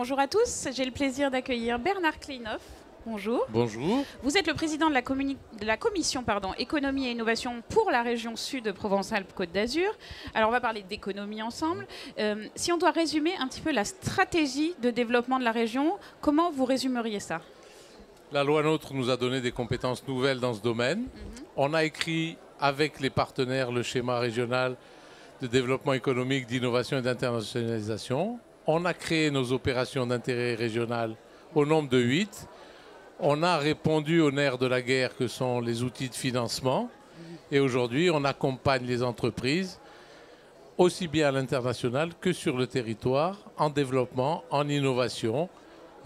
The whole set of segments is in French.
Bonjour à tous, j'ai le plaisir d'accueillir Bernard Kleinhoff. Bonjour. Bonjour. Vous êtes le président de la commission économie et innovation pour la région sud Provence-Alpes-Côte d'Azur. Alors on va parler d'économie ensemble. Si on doit résumer un petit peu la stratégie de développement de la région, comment vous résumeriez ça? La loi NOTRe nous a donné des compétences nouvelles dans ce domaine. On a écrit avec les partenaires le schéma régional de développement économique, d'innovation et d'internationalisation. On a créé nos opérations d'intérêt régional au nombre de 8. On a répondu aux nerfs de la guerre que sont les outils de financement. Et aujourd'hui, on accompagne les entreprises aussi bien à l'international que sur le territoire, en développement, en innovation.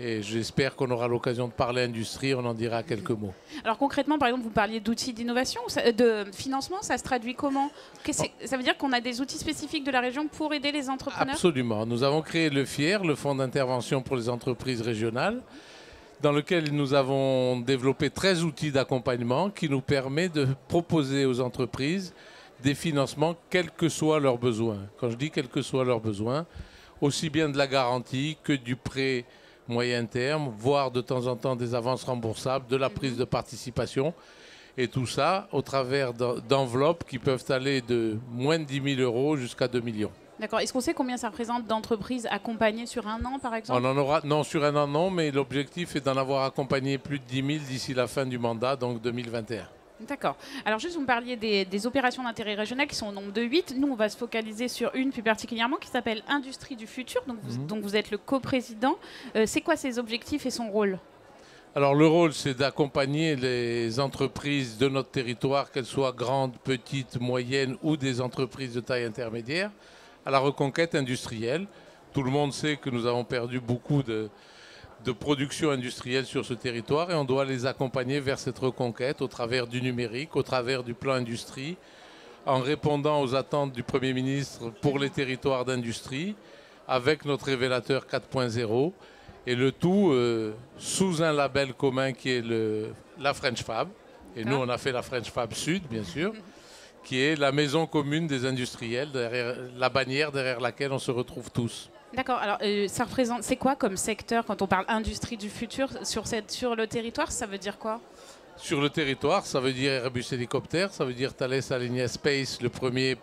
Et j'espère qu'on aura l'occasion de parler industrie, on en dira quelques mots. Alors concrètement, par exemple, vous parliez d'outils d'innovation, de financement, ça se traduit comment? Ça veut dire qu'on a des outils spécifiques de la région pour aider les entrepreneurs? Absolument. Nous avons créé le FIER, le Fonds d'intervention pour les entreprises régionales, dans lequel nous avons développé 13 outils d'accompagnement qui nous permettent de proposer aux entreprises des financements quels que soient leurs besoins. Quand je dis quels que soient leurs besoins, aussi bien de la garantie que du prêt moyen terme, voire de temps en temps des avances remboursables, de la prise de participation. Et tout ça au travers d'enveloppes qui peuvent aller de moins de 10 000 euros jusqu'à 2 millions. D'accord. Est-ce qu'on sait combien ça représente d'entreprises accompagnées sur un an, par exemple? On en aura, non, sur un an, non, mais l'objectif est d'en avoir accompagné plus de 10 000 d'ici la fin du mandat, donc 2021. D'accord. Alors juste, vous me parliez des opérations d'intérêt régional qui sont au nombre de 8. Nous, on va se focaliser sur une plus particulièrement qui s'appelle Industrie du futur. Donc vous êtes le coprésident. C'est quoi ses objectifs et son rôle? Alors le rôle, c'est d'accompagner les entreprises de notre territoire, qu'elles soient grandes, petites, moyennes ou des entreprises de taille intermédiaire, à la reconquête industrielle. Tout le monde sait que nous avons perdu beaucoup de production industrielle sur ce territoire et on doit les accompagner vers cette reconquête au travers du numérique, au travers du plan industrie, en répondant aux attentes du Premier ministre pour les territoires d'industrie, avec notre révélateur 4.0, et le tout sous un label commun qui est la French Fab. Et nous, on a fait la French Fab Sud, bien sûr, qui est la maison commune des industriels, derrière la bannière derrière laquelle on se retrouve tous. D'accord. Alors, ça représente, c'est quoi comme secteur quand on parle industrie du futur sur le territoire? Ça veut dire quoi? Sur le territoire, ça veut dire Airbus Hélicoptère, ça veut dire Thales Alenia Space, le premier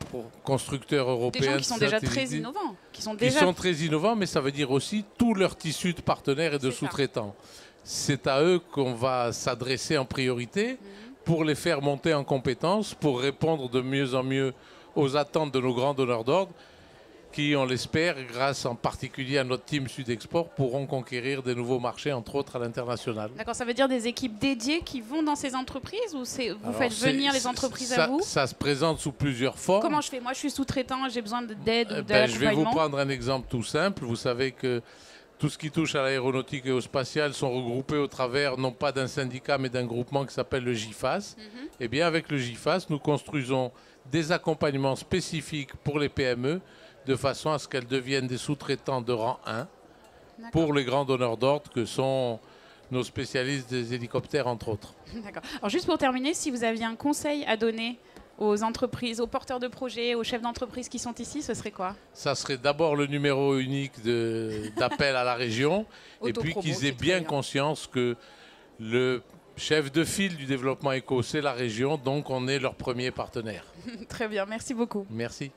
constructeur européen. Des gens qui sont déjà très innovants. Qui sont très innovants, mais ça veut dire aussi tout leur tissu de partenaires et de sous-traitants. C'est à eux qu'on va s'adresser en priorité pour les faire monter en compétences, pour répondre de mieux en mieux aux attentes de nos grands donneurs d'ordre, qui, on l'espère, grâce en particulier à notre team Sud-Export, pourront conquérir des nouveaux marchés, entre autres à l'international. D'accord, ça veut dire des équipes dédiées qui vont dans ces entreprises ou vous faites venir les entreprises à vous? Ça se présente sous plusieurs formes. Comment je fais? Moi, je suis sous-traitant, j'ai besoin d'aide ou d'accompagnement. Je vais vous prendre un exemple tout simple. Vous savez que tout ce qui touche à l'aéronautique et au spatial sont regroupés au travers, non pas d'un syndicat, mais d'un groupement qui s'appelle le GIFAS. Eh bien, avec le GIFAS, nous construisons des accompagnements spécifiques pour les PME, de façon à ce qu'elles deviennent des sous-traitants de rang 1 pour les grands donneurs d'ordre que sont nos spécialistes des hélicoptères, entre autres. D'accord. Alors juste pour terminer, si vous aviez un conseil à donner aux entreprises, aux porteurs de projets, aux chefs d'entreprise qui sont ici, ce serait quoi? Ça serait d'abord le numéro unique d'appel à la région et puis qu'ils aient bien conscience que le chef de file du développement éco, c'est la région, donc on est leur premier partenaire. Très bien, merci beaucoup. Merci.